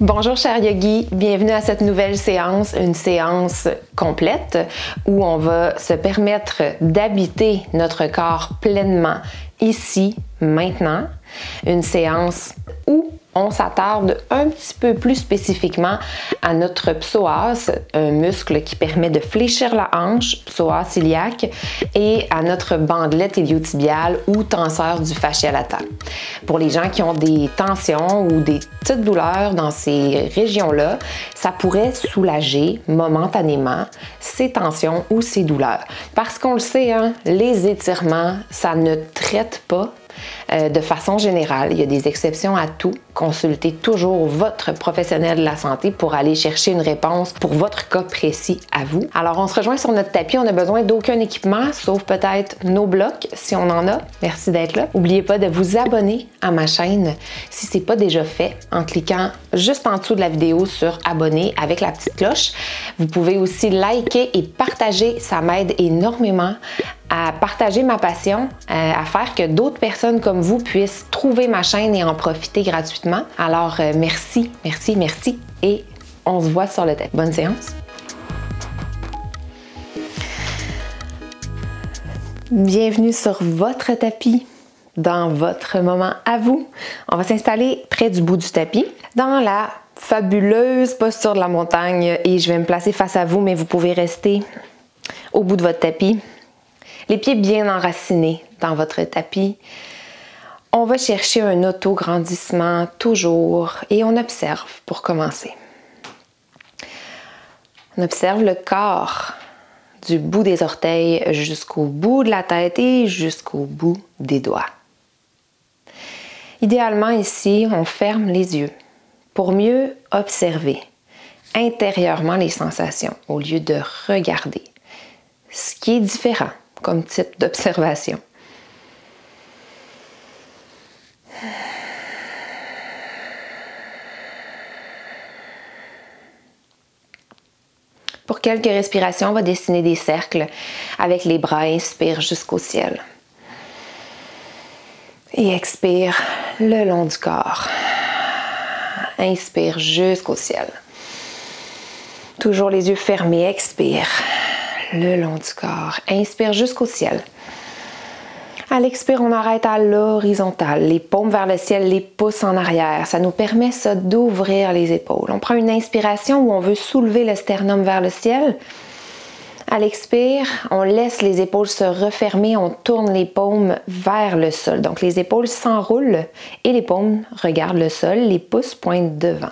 Bonjour chers yogis, bienvenue à cette nouvelle séance, une séance complète où on va se permettre d'habiter notre corps pleinement ici, maintenant. Une séance où on s'attarde un petit peu plus spécifiquement à notre psoas, un muscle qui permet de fléchir la hanche, psoas iliaque, et à notre bandelette iliotibiale ou tenseur du fascia latal. Pour les gens qui ont des tensions ou des petites douleurs dans ces régions-là, ça pourrait soulager momentanément ces tensions ou ces douleurs. Parce qu'on le sait, hein, les étirements, ça ne traite pas de façon générale. Il y a des exceptions à tout. Consultez toujours votre professionnel de la santé pour aller chercher une réponse pour votre cas précis à vous. Alors, on se rejoint sur notre tapis. On n'a besoin d'aucun équipement, sauf peut-être nos blocs, si on en a. Merci d'être là. N'oubliez pas de vous abonner à ma chaîne si ce n'est pas déjà fait en cliquant juste en dessous de la vidéo sur abonner avec la petite cloche. Vous pouvez aussi liker et partager. Ça m'aide énormément à partager ma passion, à faire que d'autres personnes comme vous puissent trouver ma chaîne et en profiter gratuitement. Alors, merci, merci, merci et on se voit sur le tapis. Bonne séance! Bienvenue sur votre tapis, dans votre moment à vous. On va s'installer près du bout du tapis, dans la fabuleuse posture de la montagne et je vais me placer face à vous, mais vous pouvez rester au bout de votre tapis. Les pieds bien enracinés dans votre tapis. On va chercher un auto-grandissement toujours et on observe pour commencer. On observe le corps du bout des orteils jusqu'au bout de la tête et jusqu'au bout des doigts. Idéalement ici, on ferme les yeux pour mieux observer intérieurement les sensations au lieu de regarder, ce qui est différent comme type d'observation. Pour quelques respirations, on va dessiner des cercles avec les bras. Inspire jusqu'au ciel. Et expire le long du corps. Inspire jusqu'au ciel. Toujours les yeux fermés. Expire le long du corps. Inspire jusqu'au ciel. À l'expire, on arrête à l'horizontale. Les paumes vers le ciel, les pouces en arrière. Ça nous permet ça d'ouvrir les épaules. On prend une inspiration où on veut soulever le sternum vers le ciel. À l'expire, on laisse les épaules se refermer. On tourne les paumes vers le sol. Donc, les épaules s'enroulent et les paumes regardent le sol. Les pouces pointent devant.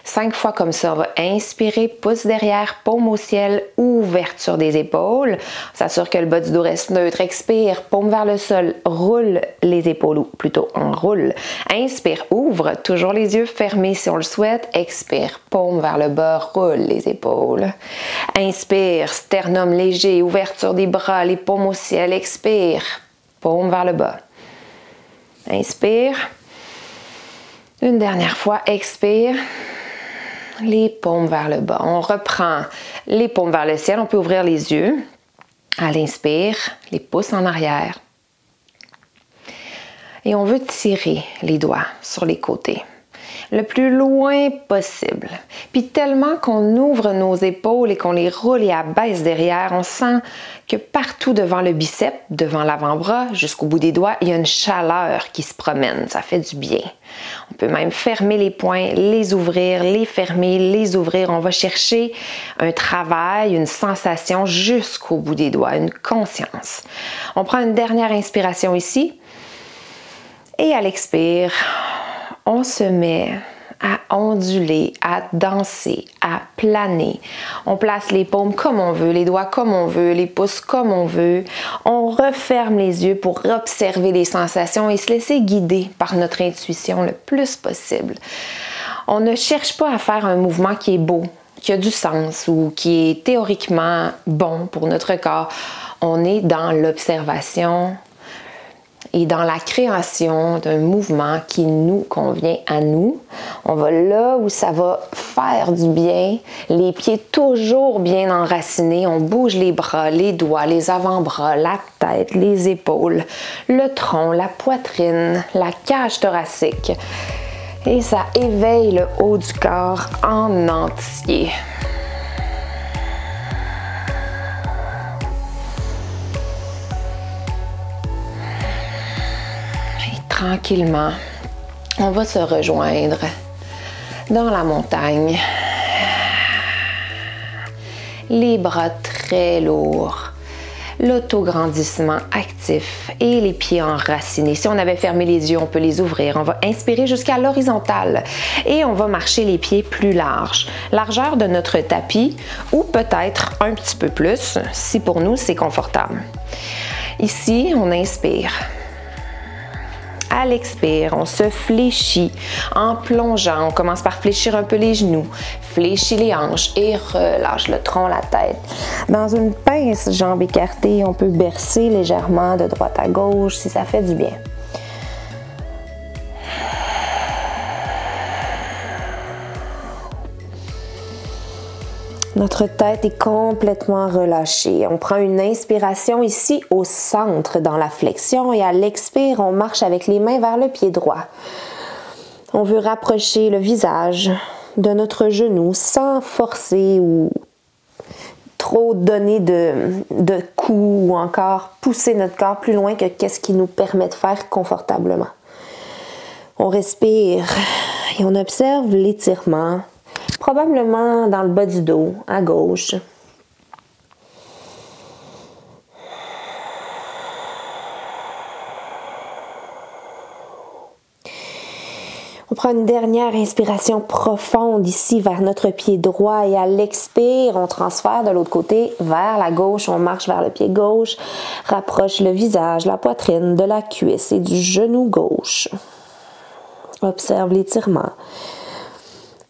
5 fois comme ça, on va inspirer, pouce derrière, paume au ciel, ouverture des épaules. On s'assure que le bas du dos reste neutre. Expire, paume vers le sol, roule les épaules, ou plutôt enroule. Inspire, ouvre, toujours les yeux fermés si on le souhaite. Expire, paume vers le bas, roule les épaules. Inspire, sternum léger, ouverture des bras, les paumes au ciel. Expire, paume vers le bas. Inspire. Une dernière fois, expire. Les paumes vers le bas. On reprend les paumes vers le ciel. On peut ouvrir les yeux. À l'inspire, les pouces en arrière. Et on veut tirer les doigts sur les côtés le plus loin possible. Puis tellement qu'on ouvre nos épaules et qu'on les roule et abaisse derrière, on sent que partout devant le biceps, devant l'avant-bras, jusqu'au bout des doigts, il y a une chaleur qui se promène. Ça fait du bien. On peut même fermer les poings, les ouvrir, les fermer, les ouvrir. On va chercher un travail, une sensation jusqu'au bout des doigts, une conscience. On prend une dernière inspiration ici. Et à l'expire, on se met à onduler, à danser, à planer. On place les paumes comme on veut, les doigts comme on veut, les pouces comme on veut. On referme les yeux pour observer les sensations et se laisser guider par notre intuition le plus possible. On ne cherche pas à faire un mouvement qui est beau, qui a du sens ou qui est théoriquement bon pour notre corps. On est dans l'observation et dans la création d'un mouvement qui nous convient à nous. On va là où ça va faire du bien, les pieds toujours bien enracinés, on bouge les bras, les doigts, les avant-bras, la tête, les épaules, le tronc, la poitrine, la cage thoracique. Et ça éveille le haut du corps en entier. Et tranquillement, on va se rejoindre dans la montagne. Les bras très lourds. L'autograndissement actif et les pieds enracinés. Si on avait fermé les yeux, on peut les ouvrir. On va inspirer jusqu'à l'horizontale et on va marcher les pieds plus larges. Largeur de notre tapis ou peut-être un petit peu plus si pour nous c'est confortable. Ici, on inspire. À l'expire, on se fléchit en plongeant. On commence par fléchir un peu les genoux, fléchit les hanches et relâche le tronc, la tête. Dans une pince, jambes écartées, on peut bercer légèrement de droite à gauche si ça fait du bien. Notre tête est complètement relâchée. On prend une inspiration ici au centre dans la flexion et à l'expire, on marche avec les mains vers le pied droit. On veut rapprocher le visage de notre genou sans forcer ou trop donner de coups ou encore pousser notre corps plus loin que qu'est-ce qui nous permet de faire confortablement. On respire et on observe l'étirement. Probablement dans le bas du dos, à gauche. On prend une dernière inspiration profonde ici vers notre pied droit et à l'expire, on transfère de l'autre côté vers la gauche. On marche vers le pied gauche, rapproche le visage, la poitrine de la cuisse et du genou gauche. Observe l'étirement.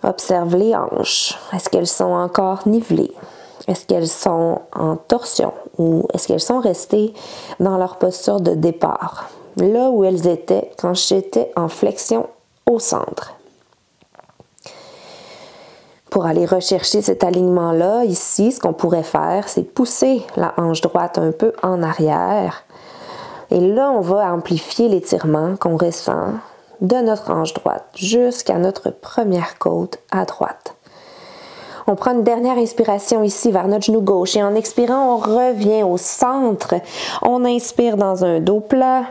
Observe les hanches. Est-ce qu'elles sont encore nivelées? Est-ce qu'elles sont en torsion? Ou est-ce qu'elles sont restées dans leur posture de départ? Là où elles étaient quand j'étais en flexion au centre. Pour aller rechercher cet alignement-là, ici, ce qu'on pourrait faire, c'est pousser la hanche droite un peu en arrière. Et là, on va amplifier l'étirement qu'on ressent de notre hanche droite jusqu'à notre première côte à droite. On prend une dernière inspiration ici vers notre genou gauche et en expirant, on revient au centre. On inspire dans un dos plat.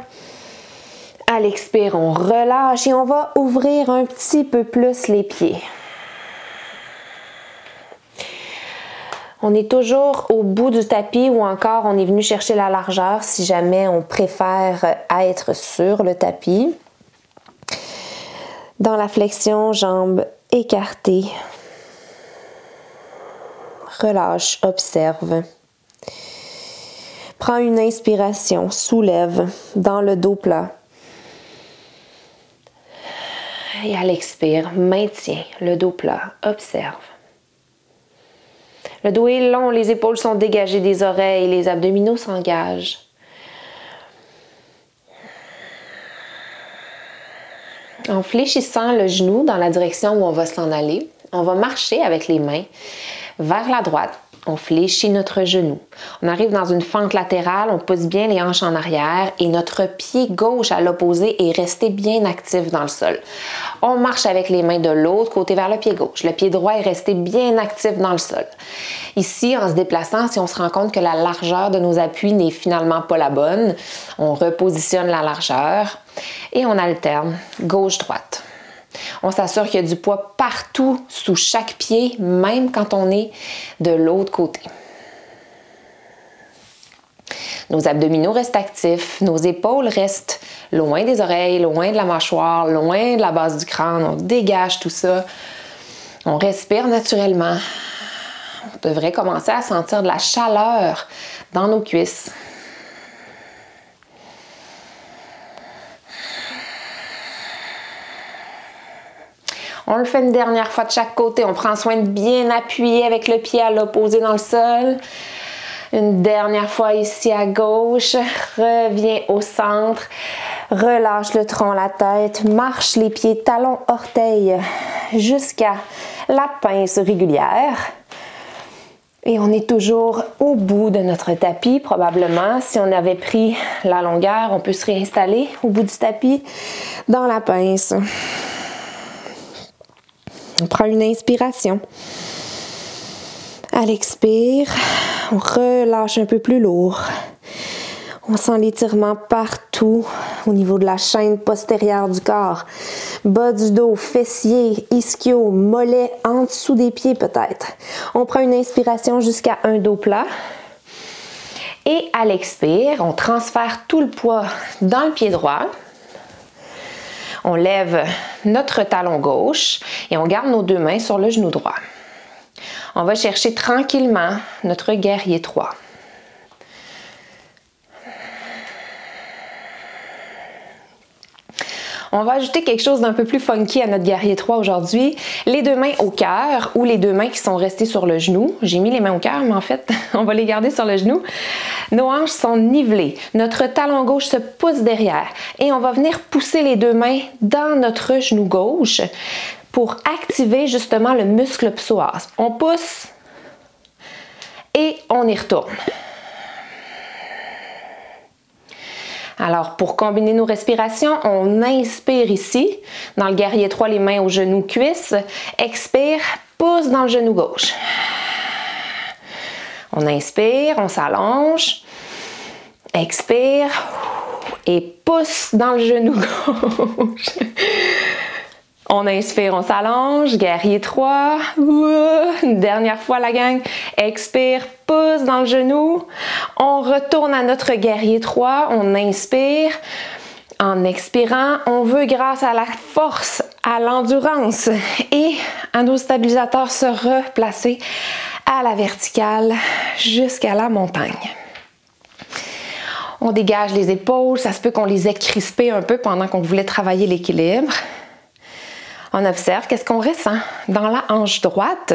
À l'expire, on relâche et on va ouvrir un petit peu plus les pieds. On est toujours au bout du tapis ou encore on est venu chercher la largeur si jamais on préfère être sur le tapis. Dans la flexion, jambes écartées. Relâche, observe. Prends une inspiration, soulève dans le dos plat. Et à l'expire, maintiens le dos plat, observe. Le dos est long, les épaules sont dégagées des oreilles, les abdominaux s'engagent. En fléchissant le genou dans la direction où on va s'en aller, on va marcher avec les mains vers la droite. On fléchit notre genou. On arrive dans une fente latérale, on pousse bien les hanches en arrière et notre pied gauche à l'opposé est resté bien actif dans le sol. On marche avec les mains de l'autre côté vers le pied gauche. Le pied droit est resté bien actif dans le sol. Ici, en se déplaçant, si on se rend compte que la largeur de nos appuis n'est finalement pas la bonne, on repositionne la largeur et on alterne gauche-droite. On s'assure qu'il y a du poids partout sous chaque pied, même quand on est de l'autre côté. Nos abdominaux restent actifs, nos épaules restent loin des oreilles, loin de la mâchoire, loin de la base du crâne. On dégage tout ça. On respire naturellement. On devrait commencer à sentir de la chaleur dans nos cuisses. On le fait une dernière fois de chaque côté. On prend soin de bien appuyer avec le pied à l'opposé dans le sol. Une dernière fois ici à gauche. Reviens au centre. Relâche le tronc, la tête. Marche les pieds talons, orteils jusqu'à la pince régulière. Et on est toujours au bout de notre tapis, probablement. Si on avait pris la longueur, on peut se réinstaller au bout du tapis dans la pince. On prend une inspiration. À l'expire, on relâche un peu plus lourd. On sent l'étirement partout au niveau de la chaîne postérieure du corps. Bas du dos, fessiers, ischio, mollets, en dessous des pieds peut-être. On prend une inspiration jusqu'à un dos plat. Et à l'expire, on transfère tout le poids dans le pied droit. On lève notre talon gauche et on garde nos deux mains sur le genou droit. On va chercher tranquillement notre guerrier 3. On va ajouter quelque chose d'un peu plus funky à notre guerrier 3 aujourd'hui. Les deux mains au cœur ou les deux mains qui sont restées sur le genou. J'ai mis les mains au cœur, mais en fait, on va les garder sur le genou. Nos hanches sont nivelées. Notre talon gauche se pousse derrière. Et on va venir pousser les deux mains dans notre genou gauche pour activer justement le muscle psoas. On pousse et on y retourne. Alors, pour combiner nos respirations, on inspire ici, dans le guerrier 3, les mains au genou cuisse. Expire, pousse dans le genou gauche. On inspire, on s'allonge. Expire et pousse dans le genou gauche. On inspire, on s'allonge, guerrier 3, une dernière fois la gang, expire, pousse dans le genou, on retourne à notre guerrier 3, on inspire, en expirant, on veut grâce à la force, à l'endurance et à nos stabilisateurs se replacer à la verticale jusqu'à la montagne. On dégage les épaules, ça se peut qu'on les ait crispées un peu pendant qu'on voulait travailler l'équilibre. On observe qu'est-ce qu'on ressent dans la hanche droite,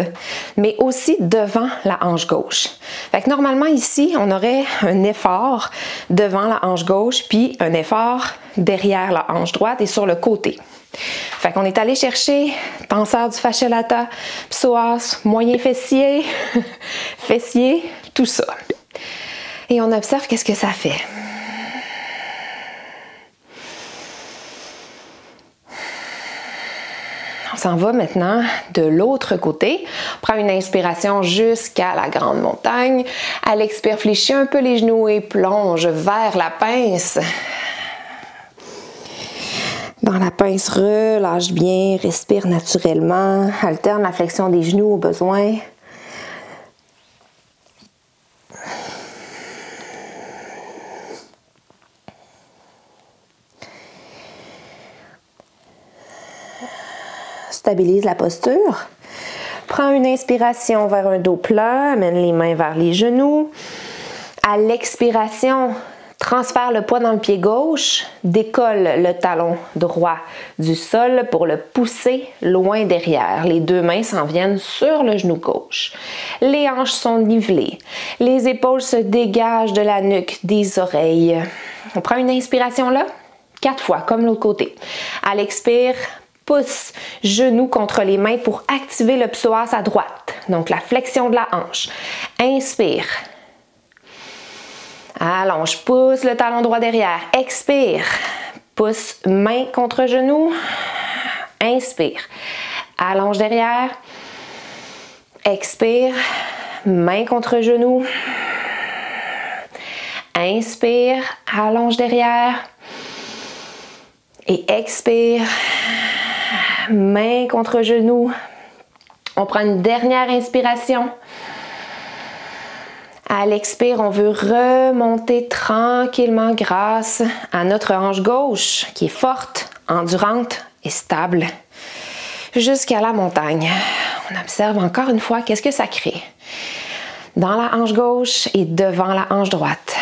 mais aussi devant la hanche gauche. Fait que normalement ici, on aurait un effort devant la hanche gauche, puis un effort derrière la hanche droite et sur le côté. Fait qu'on est allé chercher tenseur du fascia lata, psoas, moyen fessier, fessier, tout ça. Et on observe qu'est-ce que ça fait. On s'en va maintenant de l'autre côté. On prend une inspiration jusqu'à la grande montagne. À l'expire, fléchis un peu les genoux et plonge vers la pince. Dans la pince, relâche bien, respire naturellement. Alterne la flexion des genoux au besoin. Stabilise la posture. Prends une inspiration vers un dos plat, amène les mains vers les genoux. À l'expiration, transfère le poids dans le pied gauche, décolle le talon droit du sol pour le pousser loin derrière. Les deux mains s'en viennent sur le genou gauche. Les hanches sont nivelées. Les épaules se dégagent de la nuque, des oreilles. On prend une inspiration là, 4 fois, comme l'autre côté. À l'expire, pousse genou contre les mains pour activer le psoas à droite. Donc la flexion de la hanche. Inspire. Allonge, pousse le talon droit derrière. Expire. Pousse main contre genou. Inspire. Allonge derrière. Expire. Main contre genou. Inspire. Allonge derrière. Et expire. Main contre genou. On prend une dernière inspiration. À l'expire, on veut remonter tranquillement grâce à notre hanche gauche qui est forte, endurante et stable jusqu'à la montagne. On observe encore une fois qu'est-ce que ça crée dans la hanche gauche et devant la hanche droite.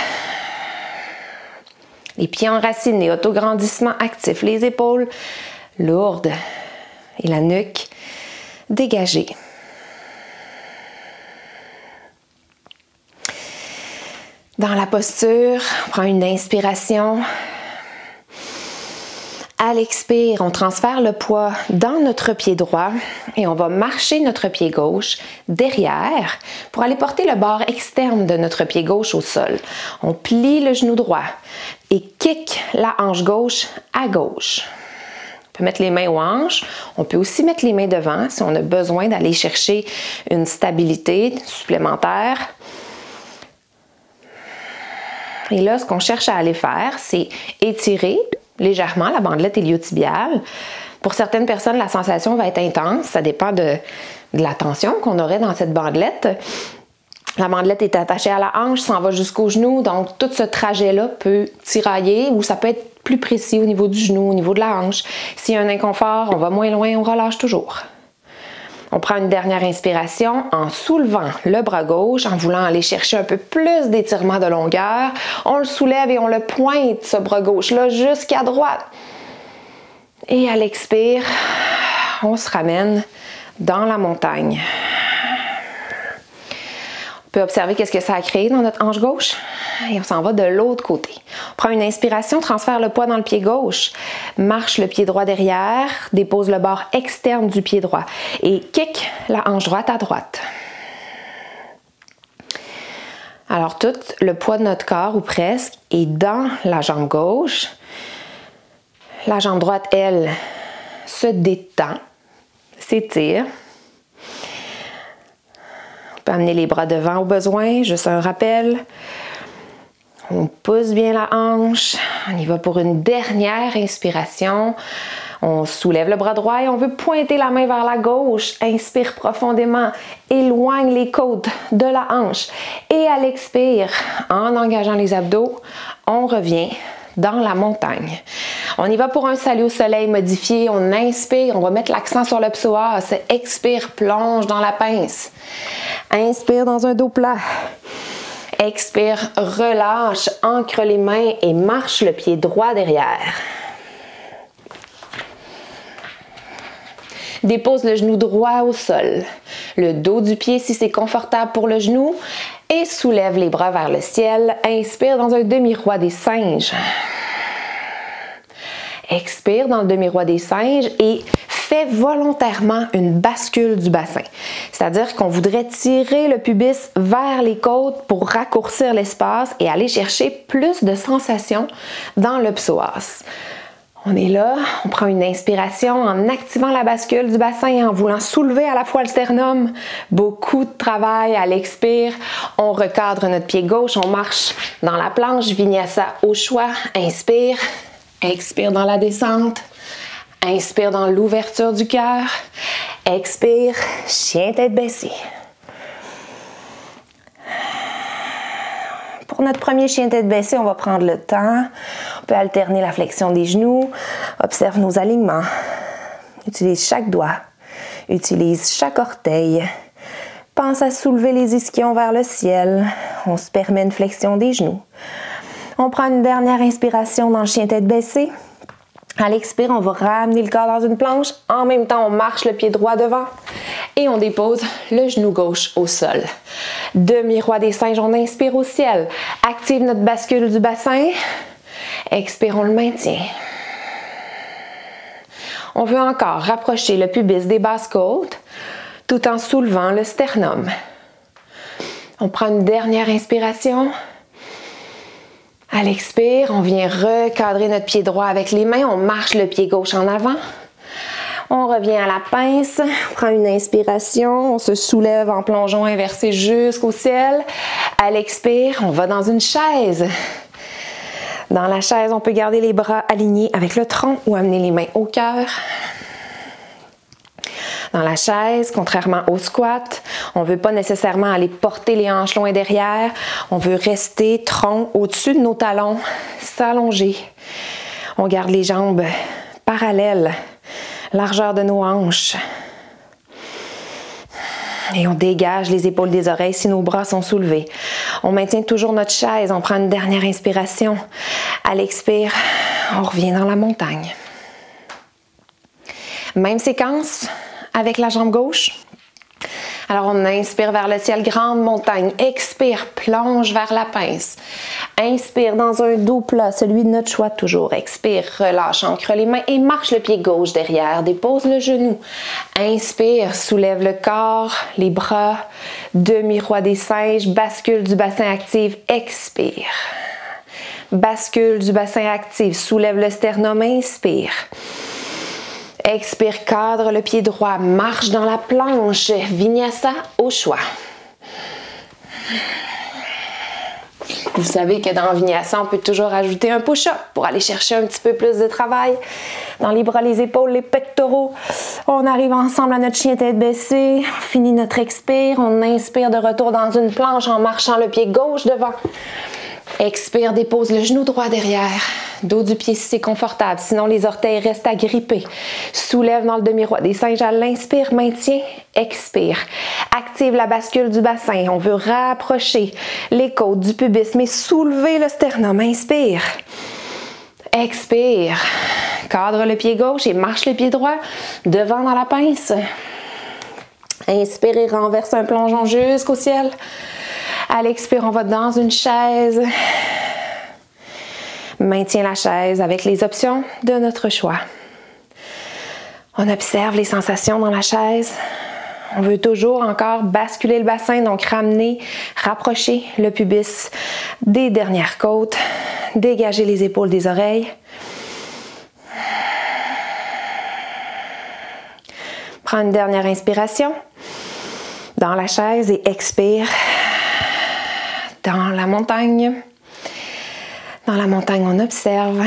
Les pieds enracinés, autograndissement actif, les épaules lourdes et la nuque dégagée. Dans la posture, on prend une inspiration. À l'expire, on transfère le poids dans notre pied droit et on va marcher notre pied gauche derrière pour aller porter le bord externe de notre pied gauche au sol. On plie le genou droit et kick la hanche gauche à gauche. peut mettre les mains aux hanches. On peut aussi mettre les mains devant si on a besoin d'aller chercher une stabilité supplémentaire. Et là, ce qu'on cherche à aller faire, c'est étirer légèrement la bandelette iliotibiale. Pour certaines personnes, la sensation va être intense. Ça dépend de la tension qu'on aurait dans cette bandelette. La bandelette est attachée à la hanche, s'en va jusqu'au genou. Donc, tout ce trajet-là peut tirailler ou ça peut être plus précis au niveau du genou, au niveau de la hanche. S'il y a un inconfort, on va moins loin, on relâche toujours. On prend une dernière inspiration en soulevant le bras gauche, en voulant aller chercher un peu plus d'étirement de longueur. On le soulève et on le pointe, ce bras gauche-là, jusqu'à droite. Et à l'expire, on se ramène dans la montagne. On peut observer qu'est-ce que ça a créé dans notre hanche gauche. Et on s'en va de l'autre côté. On prend une inspiration, transfère le poids dans le pied gauche, marche le pied droit derrière, dépose le bord externe du pied droit et kick la hanche droite à droite. Alors tout le poids de notre corps, ou presque, est dans la jambe gauche. La jambe droite, elle, se détend, s'étire. On peut amener les bras devant au besoin, juste un rappel. On pousse bien la hanche. On y va pour une dernière inspiration. On soulève le bras droit et on veut pointer la main vers la gauche. Inspire profondément. Éloigne les côtes de la hanche. Et à l'expire, en engageant les abdos, on revient dans la montagne. On y va pour un salut au soleil modifié. On inspire, on va mettre l'accent sur le psoas. Expire, plonge dans la pince. Inspire dans un dos plat. Expire, relâche, ancre les mains et marche le pied droit derrière. Dépose le genou droit au sol, le dos du pied si c'est confortable pour le genou et soulève les bras vers le ciel. Inspire dans un demi-roi des singes. Expire dans le demi-roi des singes et fais volontairement une bascule du bassin. C'est-à-dire qu'on voudrait tirer le pubis vers les côtes pour raccourcir l'espace et aller chercher plus de sensations dans le psoas. On est là, on prend une inspiration en activant la bascule du bassin et en voulant soulever à la fois le sternum. Beaucoup de travail à l'expire. On recadre notre pied gauche, on marche dans la planche, vinyasa au choix. Inspire, expire dans la descente. Inspire dans l'ouverture du cœur. Expire, chien tête baissée. Pour notre premier chien tête baissée, on va prendre le temps. On peut alterner la flexion des genoux. Observe nos alignements. Utilise chaque doigt. Utilise chaque orteil. Pense à soulever les ischions vers le ciel. On se permet une flexion des genoux. On prend une dernière inspiration dans le chien tête baissée. À l'expire, on va ramener le corps dans une planche. En même temps, on marche le pied droit devant et on dépose le genou gauche au sol. Demi-roi des singes, on inspire au ciel. Active notre bascule du bassin. Expire, on le maintient. On veut encore rapprocher le pubis des basses côtes tout en soulevant le sternum. On prend une dernière inspiration. À l'expire, on vient recadrer notre pied droit avec les mains. On marche le pied gauche en avant. On revient à la pince. On prend une inspiration. On se soulève en plongeon inversé jusqu'au ciel. À l'expire, on va dans une chaise. Dans la chaise, on peut garder les bras alignés avec le tronc ou amener les mains au cœur. Dans la chaise, contrairement au squat, on ne veut pas nécessairement aller porter les hanches loin derrière. On veut rester tronc au-dessus de nos talons, s'allonger. On garde les jambes parallèles, largeur de nos hanches. Et on dégage les épaules des oreilles si nos bras sont soulevés. On maintient toujours notre chaise. On prend une dernière inspiration. À l'expire, on revient dans la montagne. Même séquence avec la jambe gauche. Alors, on inspire vers le ciel, grande montagne. Expire, plonge vers la pince. Inspire dans un dos plat, celui de notre choix toujours. Expire, relâche, ancre les mains et marche le pied gauche derrière. Dépose le genou. Inspire, soulève le corps, les bras. Demi-roi des singes, bascule du bassin active. Expire. Bascule du bassin active, soulève le sternum, inspire. Expire, cadre le pied droit, marche dans la planche, vinyasa au choix. Vous savez que dans Vinyasa, on peut toujours ajouter un push-up pour aller chercher un petit peu plus de travail. Dans les bras, les épaules, les pectoraux. On arrive ensemble à notre chien tête baissée. On finit notre expire. On inspire de retour dans une planche en marchant le pied gauche devant. Expire, dépose le genou droit derrière. Dos du pied si c'est confortable. Sinon, les orteils restent agrippés. Soulève dans le demi-roi des singes à l'inspire, maintien, expire. Active la bascule du bassin. On veut rapprocher les côtes du pubis, mais soulever le sternum. Inspire. Expire. Cadre le pied gauche et marche le pied droit devant dans la pince. Inspire et renverse un plongeon jusqu'au ciel. À l'expire, on va dans une chaise. Maintiens la chaise avec les options de notre choix. On observe les sensations dans la chaise. On veut toujours encore basculer le bassin, donc ramener, rapprocher le pubis des dernières côtes. Dégager les épaules des oreilles. Prends une dernière inspiration dans la chaise et expire. Dans la montagne. Dans la montagne, on observe.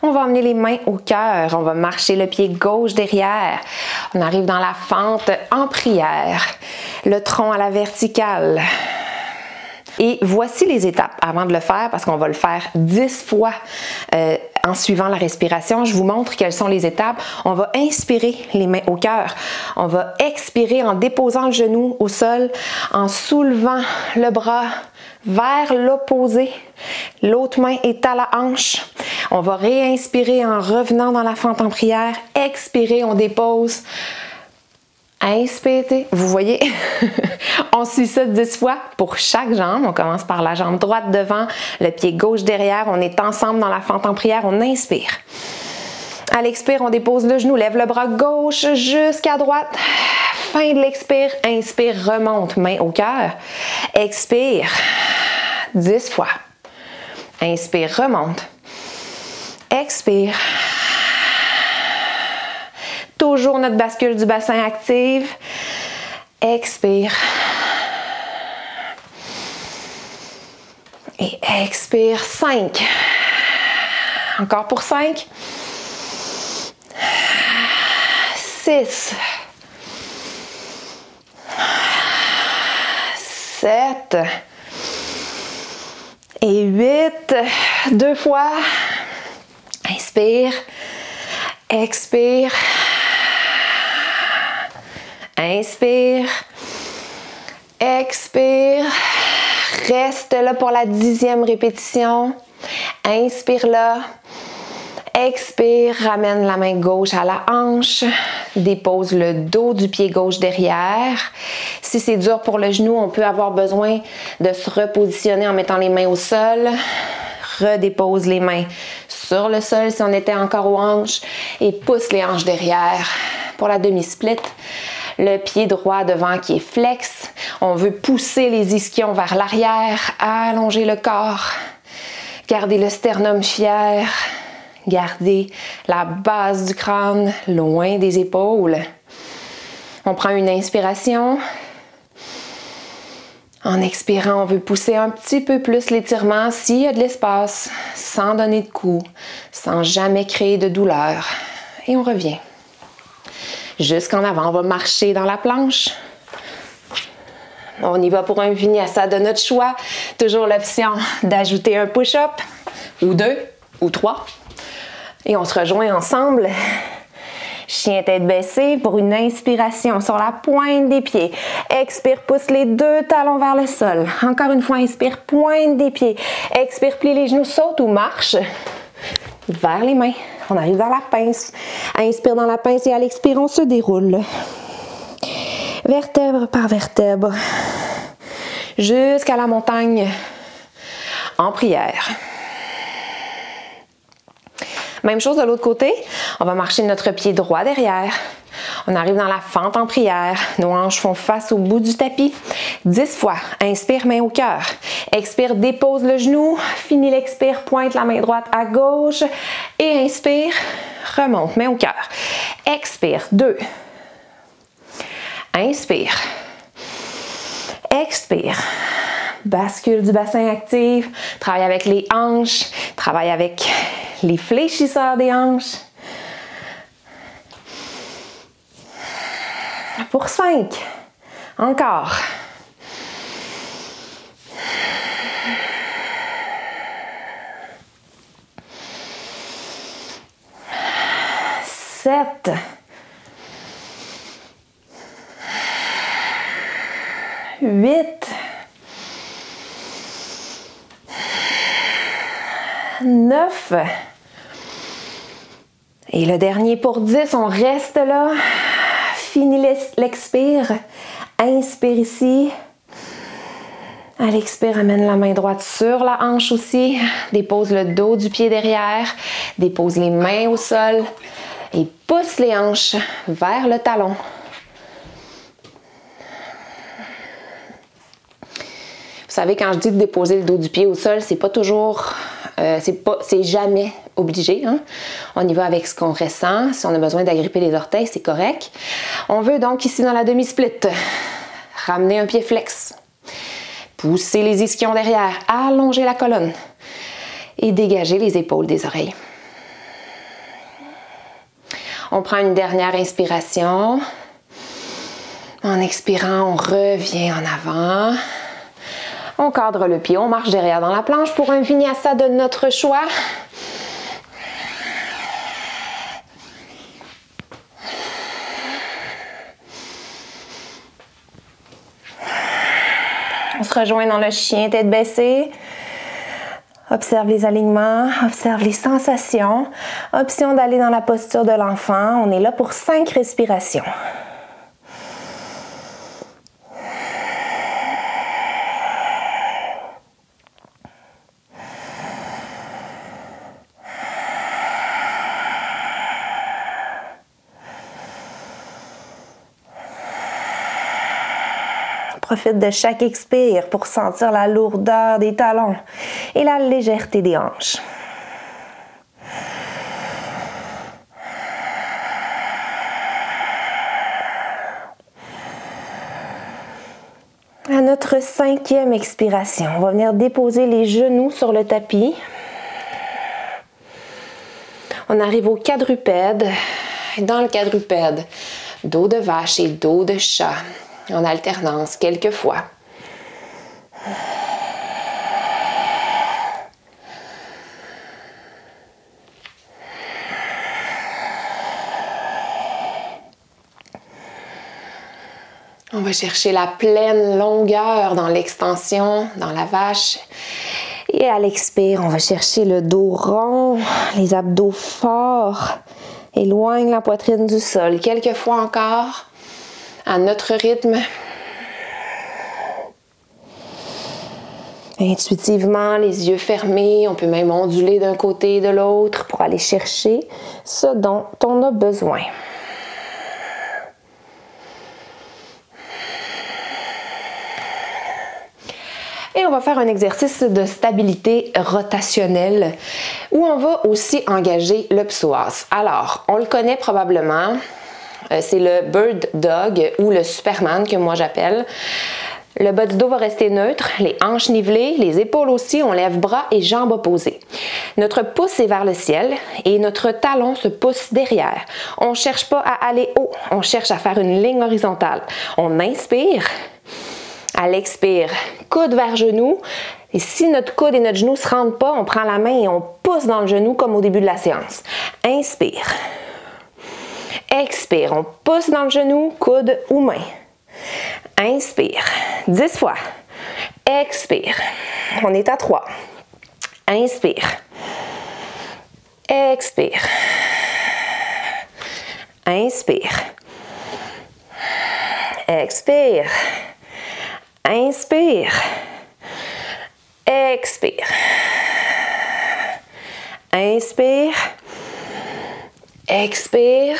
On va emmener les mains au cœur. On va marcher le pied gauche derrière. On arrive dans la fente en prière. Le tronc à la verticale. Et voici les étapes avant de le faire, parce qu'on va le faire 10 fois en suivant la respiration. Je vous montre quelles sont les étapes. On va inspirer les mains au cœur. On va expirer en déposant le genou au sol, en soulevant le bras vers l'opposé. L'autre main est à la hanche. On va réinspirer en revenant dans la fente en prière. Expirer, on dépose. Inspirez, vous voyez, on suit ça 10 fois pour chaque jambe. On commence par la jambe droite devant, le pied gauche derrière. On est ensemble dans la fente en prière, on inspire. À l'expire, on dépose le genou, lève le bras gauche jusqu'à droite. Fin de l'expire, inspire, remonte, main au cœur. Expire, 10 fois. Inspire, remonte. Expire. Toujours notre bascule du bassin active. Expire. Et expire. 5. Encore pour 5. 6. 7. Et 8. 2 fois. Inspire. Expire. Inspire, expire, reste là pour la 10e répétition, inspire là, expire, ramène la main gauche à la hanche, dépose le dos du pied gauche derrière. Si c'est dur pour le genou, on peut avoir besoin de se repositionner en mettant les mains au sol. Redépose les mains sur le sol si on était encore aux hanches et pousse les hanches derrière pour la demi-split. Le pied droit devant qui est flex. On veut pousser les ischions vers l'arrière, allonger le corps. Gardez le sternum fier. Gardez la base du crâne loin des épaules. On prend une inspiration. En expirant, on veut pousser un petit peu plus l'étirement s'il y a de l'espace, sans donner de coups, sans jamais créer de douleur. Et on revient. Jusqu'en avant, on va marcher dans la planche. On y va pour un vinyasa de notre choix. Toujours l'option d'ajouter un push-up, ou 2, ou 3. Et on se rejoint ensemble. Chien tête baissée pour une inspiration sur la pointe des pieds. Expire, pousse les 2 talons vers le sol. Encore une fois, inspire, pointe des pieds. Expire, plie les genoux, saute ou marche vers les mains. On arrive dans la pince. Inspire dans la pince et à l'expire, on se déroule. Vertèbre par vertèbre. Jusqu'à la montagne en prière. Même chose de l'autre côté. On va marcher notre pied droit derrière. On arrive dans la fente en prière. Nos hanches font face au bout du tapis. 10 fois. Inspire, main au cœur. Expire, dépose le genou. Fini l'expire, pointe la main droite à gauche. Et inspire, remonte, main au cœur. Expire, 2. Inspire. Expire. Bascule du bassin actif. Travaille avec les hanches. Travaille avec les fléchisseurs des hanches. Pour 5. Encore. 7. 8. 9. Et le dernier pour 10, on reste là. Fini l'expire. Inspire ici. À l'expire, amène la main droite sur la hanche aussi. Dépose le dos du pied derrière. Dépose les mains au sol. Et pousse les hanches vers le talon. Vous savez, quand je dis de déposer le dos du pied au sol, c'est pas toujours... c'est jamais obligé. Hein? On y va avec ce qu'on ressent. Si on a besoin d'agripper les orteils, c'est correct. On veut donc ici dans la demi-split, ramener un pied flex. Pousser les ischions derrière, allonger la colonne et dégager les épaules des oreilles. On prend une dernière inspiration. En expirant, on revient en avant. On cadre le pied, on marche derrière dans la planche pour un vinyasa de notre choix. On se rejoint dans le chien tête baissée. Observe les alignements, observe les sensations. Option d'aller dans la posture de l'enfant. On est là pour 5 respirations. Profite de chaque expire pour sentir la lourdeur des talons et la légèreté des hanches. À notre 5e expiration, on va venir déposer les genoux sur le tapis. On arrive au quadrupède. Dans le quadrupède, dos de vache et dos de chat. En alternance, quelques fois. On va chercher la pleine longueur dans l'extension, dans la vache. Et à l'expire, on va chercher le dos rond, les abdos forts. Éloigne la poitrine du sol. Quelques fois encore. À notre rythme. Intuitivement, les yeux fermés, on peut même onduler d'un côté et de l'autre pour aller chercher ce dont on a besoin. Et on va faire un exercice de stabilité rotationnelle où on va aussi engager le psoas. Alors, on le connaît probablement. C'est le Bird Dog ou le Superman que moi j'appelle. Le bas du dos va rester neutre, les hanches nivelées, les épaules aussi, on lève bras et jambes opposées. Notre pouce est vers le ciel et notre talon se pousse derrière. On ne cherche pas à aller haut, on cherche à faire une ligne horizontale. On inspire, à l'expire, coude vers genou. Et si notre coude et notre genou ne se rendent pas, on prend la main et on pousse dans le genou comme au début de la séance. Inspire. Expire, on pousse dans le genou, coude ou main. Inspire, 10 fois. Expire, on est à 3. Inspire. Expire. Inspire. Expire. Inspire. Expire. Inspire. Expire.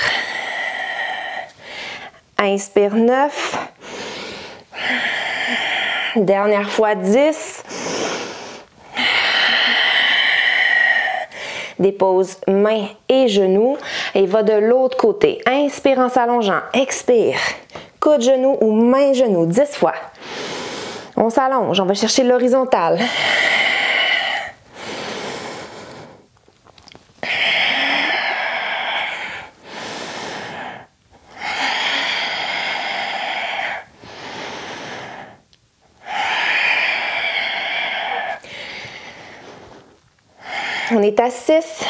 Inspire 9. Dernière fois 10. Dépose mains et genoux et va de l'autre côté. Inspire en s'allongeant. Expire. Coude genou ou main genou 10 fois. On s'allonge. On va chercher l'horizontale. On est à 6.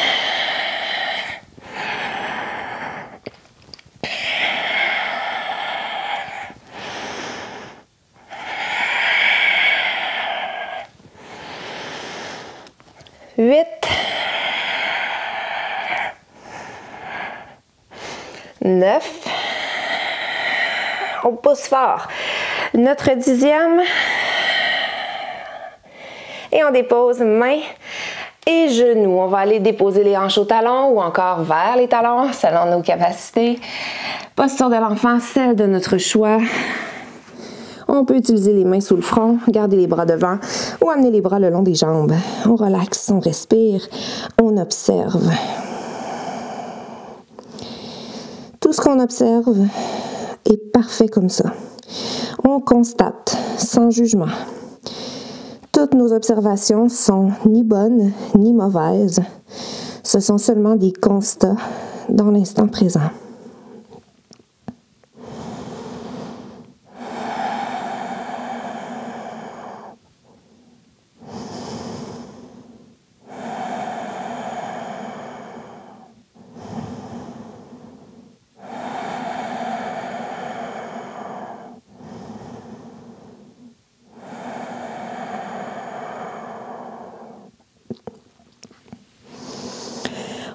Huit. 9. On pousse fort. Notre 10e. Et on dépose main et genoux. On va aller déposer les hanches aux talons ou encore vers les talons selon nos capacités. Posture de l'enfant, celle de notre choix. On peut utiliser les mains sous le front, garder les bras devant ou amener les bras le long des jambes. On relaxe, on respire, on observe. Tout ce qu'on observe est parfait comme ça. On constate, sans jugement. Toutes nos observations sont ni bonnes ni mauvaises. Ce sont seulement des constats dans l'instant présent.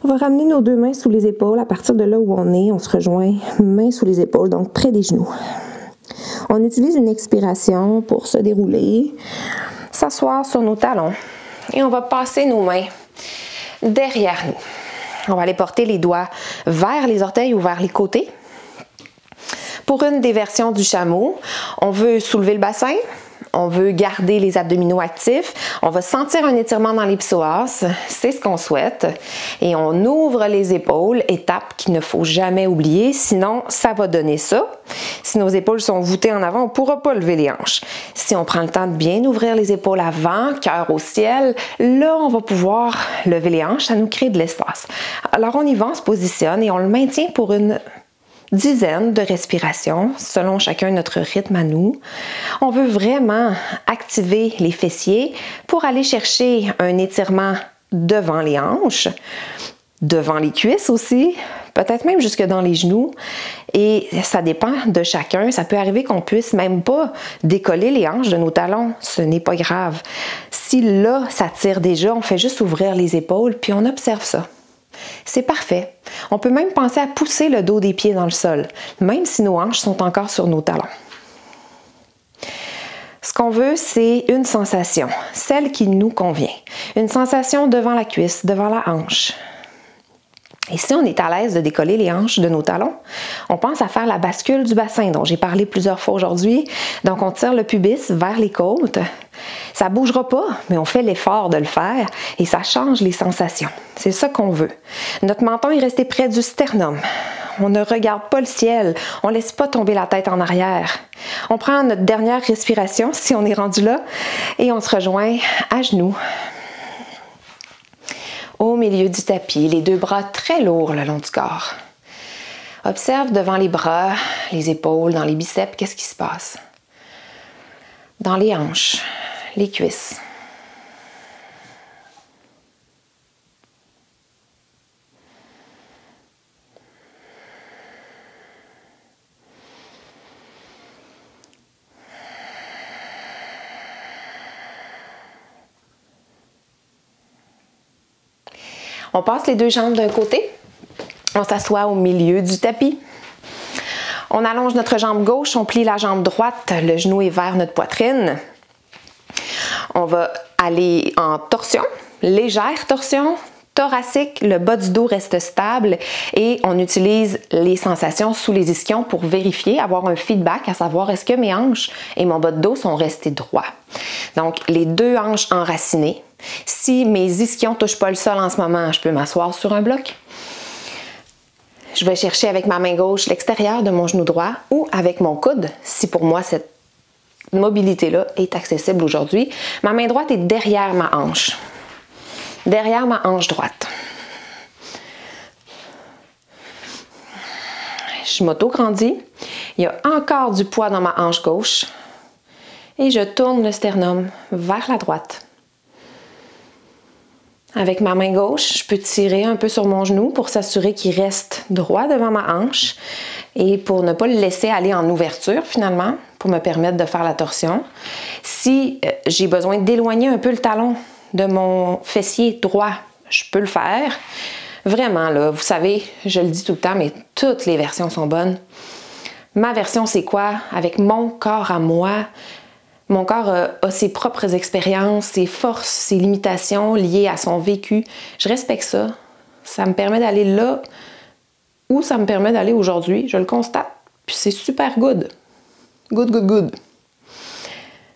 On va ramener nos deux mains sous les épaules. À partir de là où on est, on se rejoint mains sous les épaules, donc près des genoux. On utilise une expiration pour se dérouler, s'asseoir sur nos talons et on va passer nos mains derrière nous. On va aller porter les doigts vers les orteils ou vers les côtés. Pour une des versions du chameau, on veut soulever le bassin. On veut garder les abdominaux actifs. On va sentir un étirement dans les psoas. C'est ce qu'on souhaite. Et on ouvre les épaules, étape qu'il ne faut jamais oublier, sinon ça va donner ça. Si nos épaules sont voûtées en avant, on ne pourra pas lever les hanches. Si on prend le temps de bien ouvrir les épaules avant, cœur au ciel, là on va pouvoir lever les hanches, ça nous crée de l'espace. Alors on y va, on se positionne et on le maintient pour une dizaines de respirations, selon chacun notre rythme à nous. On veut vraiment activer les fessiers pour aller chercher un étirement devant les hanches, devant les cuisses aussi, peut-être même jusque dans les genoux. Et ça dépend de chacun. Ça peut arriver qu'on puisse même pas décoller les hanches de nos talons. Ce n'est pas grave. Si là, ça tire déjà, on fait juste ouvrir les épaules puis on observe ça. C'est parfait. On peut même penser à pousser le dos des pieds dans le sol, même si nos hanches sont encore sur nos talons. Ce qu'on veut, c'est une sensation, celle qui nous convient. Une sensation devant la cuisse, devant la hanche. Et si on est à l'aise de décoller les hanches de nos talons, on pense à faire la bascule du bassin dont j'ai parlé plusieurs fois aujourd'hui. Donc on tire le pubis vers les côtes. Ça ne bougera pas, mais on fait l'effort de le faire et ça change les sensations. C'est ça qu'on veut. Notre menton est resté près du sternum. On ne regarde pas le ciel, on ne laisse pas tomber la tête en arrière. On prend notre dernière respiration, si on est rendu là, et on se rejoint à genoux. Au milieu du tapis, les deux bras très lourds le long du corps. Observe devant les bras, les épaules, dans les biceps, qu'est-ce qui se passe? Dans les hanches, les cuisses. On passe les deux jambes d'un côté. On s'assoit au milieu du tapis. On allonge notre jambe gauche, on plie la jambe droite, le genou est vers notre poitrine. On va aller en torsion, légère torsion, thoracique, le bas du dos reste stable et on utilise les sensations sous les ischions pour vérifier, avoir un feedback, à savoir est-ce que mes hanches et mon bas de dos sont restés droits. Donc, les deux hanches enracinées. Si mes ischions ne touchent pas le sol en ce moment, je peux m'asseoir sur un bloc. Je vais chercher avec ma main gauche l'extérieur de mon genou droit ou avec mon coude, si pour moi cette mobilité-là est accessible aujourd'hui. Ma main droite est derrière ma hanche. Derrière ma hanche droite. Je m'auto-grandis. Il y a encore du poids dans ma hanche gauche. Et je tourne le sternum vers la droite. Avec ma main gauche, je peux tirer un peu sur mon genou pour s'assurer qu'il reste droit devant ma hanche et pour ne pas le laisser aller en ouverture finalement, pour me permettre de faire la torsion. Si j'ai besoin d'éloigner un peu le talon de mon fessier droit, je peux le faire. Vraiment, là, vous savez, je le dis tout le temps, mais toutes les versions sont bonnes. Ma version, c'est quoi? Avec mon corps à moi, mon corps a ses propres expériences, ses forces, ses limitations liées à son vécu. Je respecte ça. Ça me permet d'aller là où ça me permet d'aller aujourd'hui. Je le constate. Puis c'est super good. Good, good, good.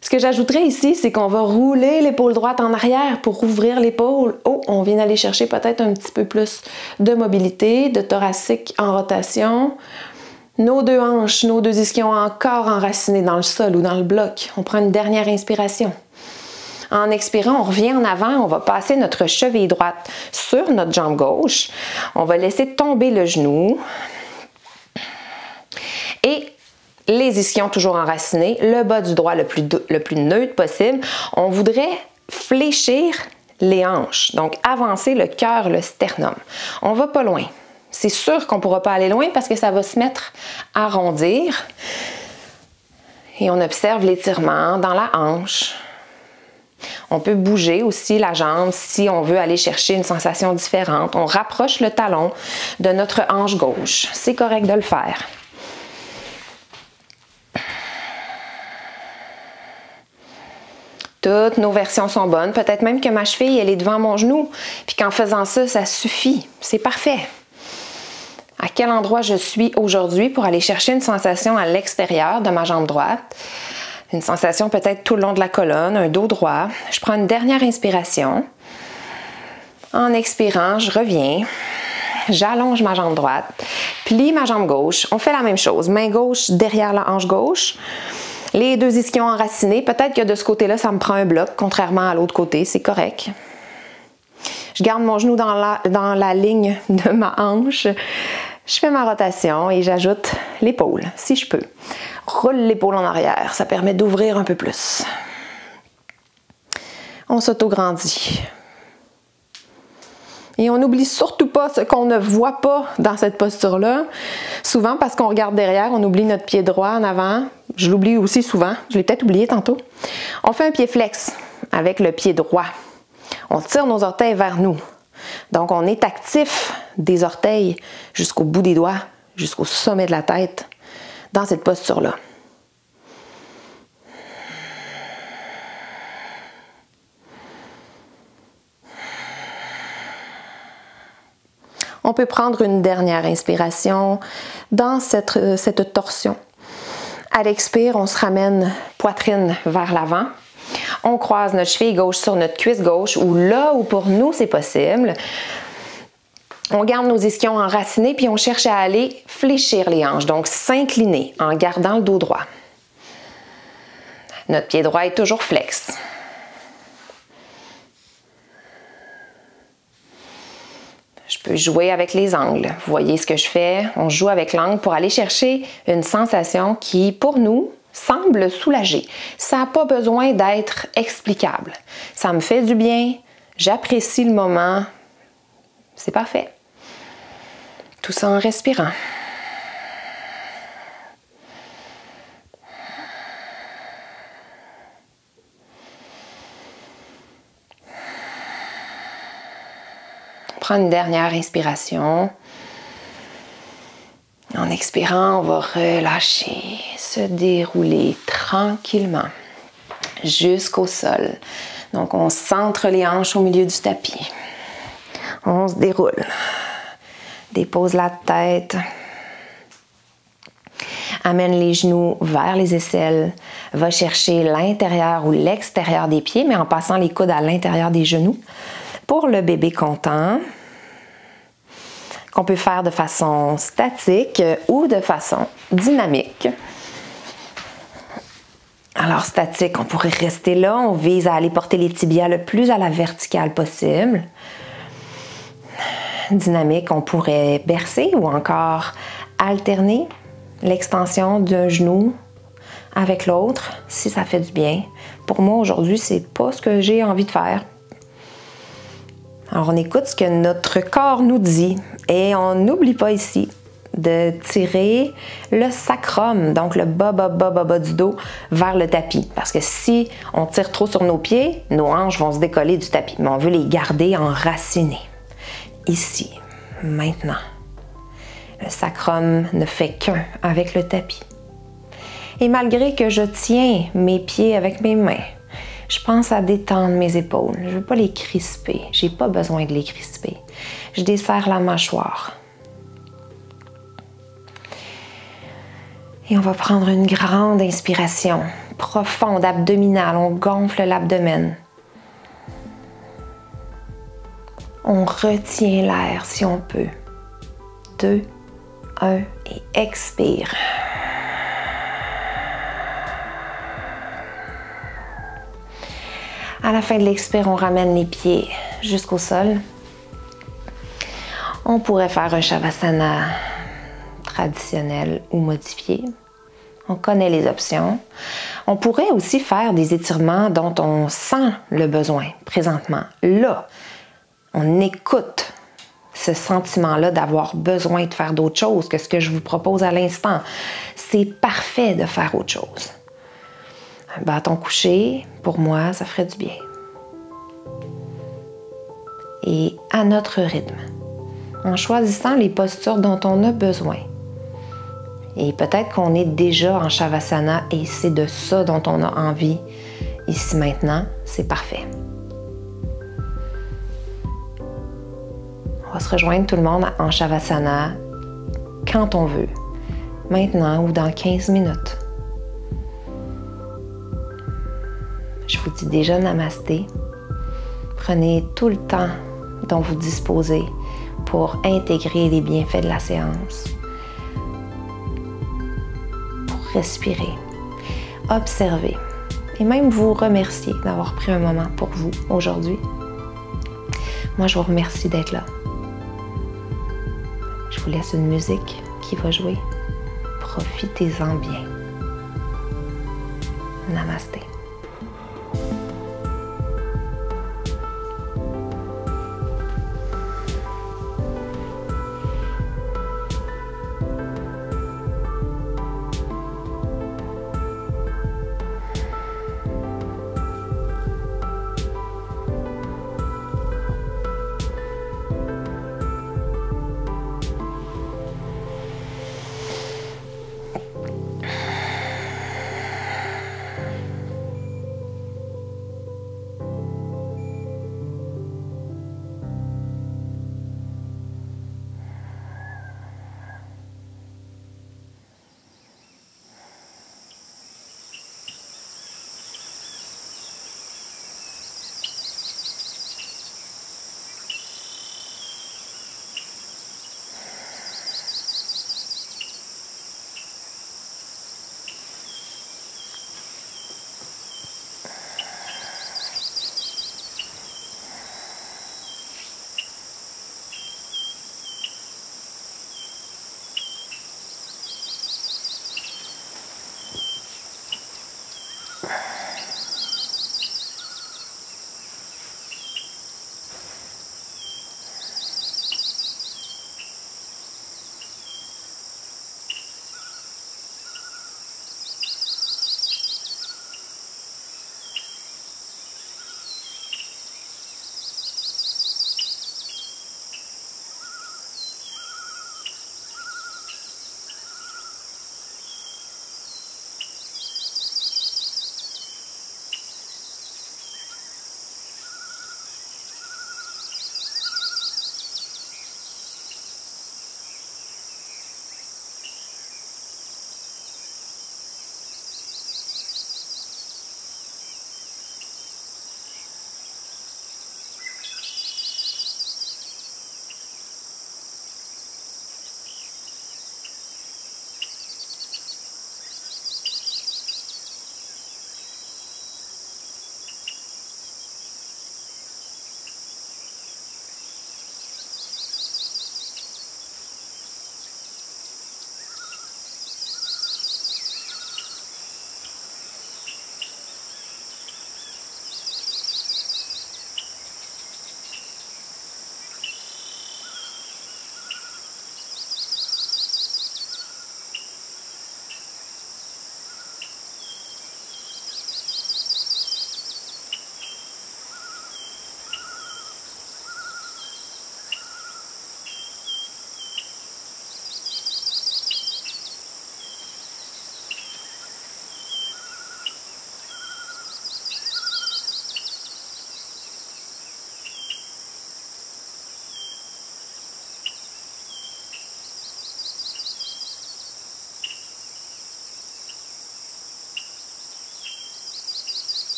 Ce que j'ajouterais ici, c'est qu'on va rouler l'épaule droite en arrière pour ouvrir l'épaule. Oh, on vient d'aller chercher peut-être un petit peu plus de mobilité, de thoracique en rotation. Nos deux hanches, nos deux ischions encore enracinés dans le sol ou dans le bloc. On prend une dernière inspiration. En expirant, on revient en avant, on va passer notre cheville droite sur notre jambe gauche. On va laisser tomber le genou. Et les ischions toujours enracinés, le bas du droit le plus neutre possible. On voudrait fléchir les hanches, donc avancer le cœur, le sternum. On va pas loin. C'est sûr qu'on ne pourra pas aller loin parce que ça va se mettre à rondir. Et on observe l'étirement dans la hanche. On peut bouger aussi la jambe si on veut aller chercher une sensation différente. On rapproche le talon de notre hanche gauche. C'est correct de le faire. Toutes nos versions sont bonnes. Peut-être même que ma cheville, elle est devant mon genou. Puis qu'en faisant ça, ça suffit. C'est parfait. À quel endroit je suis aujourd'hui pour aller chercher une sensation à l'extérieur de ma jambe droite. Une sensation peut-être tout le long de la colonne, un dos droit. Je prends une dernière inspiration. En expirant, je reviens. J'allonge ma jambe droite. Plie ma jambe gauche. On fait la même chose. Main gauche derrière la hanche gauche. Les deux ischions enracinés. Peut-être que de ce côté-là, ça me prend un bloc, contrairement à l'autre côté. C'est correct. Je garde mon genou dans la ligne de ma hanche. Je fais ma rotation et j'ajoute l'épaule, si je peux. Roule l'épaule en arrière, ça permet d'ouvrir un peu plus. On s'auto-grandit. Et on n'oublie surtout pas ce qu'on ne voit pas dans cette posture-là. Souvent, parce qu'on regarde derrière, on oublie notre pied droit en avant. Je l'oublie aussi souvent. Je l'ai peut-être oublié tantôt. On fait un pied flex avec le pied droit. On tire nos orteils vers nous. Donc, on est actif des orteils jusqu'au bout des doigts, jusqu'au sommet de la tête, dans cette posture-là. On peut prendre une dernière inspiration dans cette torsion. À l'expire, on se ramène poitrine vers l'avant. On croise notre cheville gauche sur notre cuisse gauche ou là où pour nous c'est possible. On garde nos ischions enracinés puis on cherche à aller fléchir les hanches, donc s'incliner en gardant le dos droit. Notre pied droit est toujours flex. Je peux jouer avec les angles. Vous voyez ce que je fais? On joue avec l'angle pour aller chercher une sensation qui, pour nous, semble soulager. Ça n'a pas besoin d'être explicable. Ça me fait du bien, j'apprécie le moment. C'est parfait. Tout ça en respirant. Prends une dernière inspiration. En expirant, on va relâcher, se dérouler tranquillement jusqu'au sol. Donc, on centre les hanches au milieu du tapis. On se déroule. Dépose la tête. Amène les genoux vers les aisselles. Va chercher l'intérieur ou l'extérieur des pieds, mais en passant les coudes à l'intérieur des genoux. Pour le bébé content, qu'on peut faire de façon statique ou de façon dynamique. Alors, statique, on pourrait rester là. On vise à aller porter les tibias le plus à la verticale possible. Dynamique, on pourrait bercer ou encore alterner l'extension d'un genou avec l'autre, si ça fait du bien. Pour moi, aujourd'hui, c'est pas ce que j'ai envie de faire. Alors, on écoute ce que notre corps nous dit et on n'oublie pas ici de tirer le sacrum, donc le bas du dos, vers le tapis. Parce que si on tire trop sur nos pieds, nos hanches vont se décoller du tapis. Mais on veut les garder enracinés. Ici, maintenant. Le sacrum ne fait qu'un avec le tapis. Et malgré que je tiens mes pieds avec mes mains, je pense à détendre mes épaules. Je ne veux pas les crisper. Je n'ai pas besoin de les crisper. Je desserre la mâchoire. Et on va prendre une grande inspiration, profonde, abdominale. On gonfle l'abdomen. On retient l'air si on peut. 2, 1 et expire. À la fin de l'expire, on ramène les pieds jusqu'au sol. On pourrait faire un Shavasana traditionnel ou modifié. On connaît les options. On pourrait aussi faire des étirements dont on sent le besoin présentement. Là, on écoute ce sentiment-là d'avoir besoin de faire d'autres choses que ce que je vous propose à l'instant. C'est parfait de faire autre chose. Un bâton couché, pour moi, ça ferait du bien. Et à notre rythme, en choisissant les postures dont on a besoin. Et peut-être qu'on est déjà en Shavasana et c'est de ça dont on a envie ici maintenant, c'est parfait. On va se rejoindre tout le monde en Shavasana quand on veut, maintenant ou dans 15 minutes. Je vous dis déjà namasté. Prenez tout le temps dont vous disposez pour intégrer les bienfaits de la séance. Pour respirer, observer et même vous remercier d'avoir pris un moment pour vous aujourd'hui. Moi, je vous remercie d'être là. Je vous laisse une musique qui va jouer. Profitez-en bien. Namasté.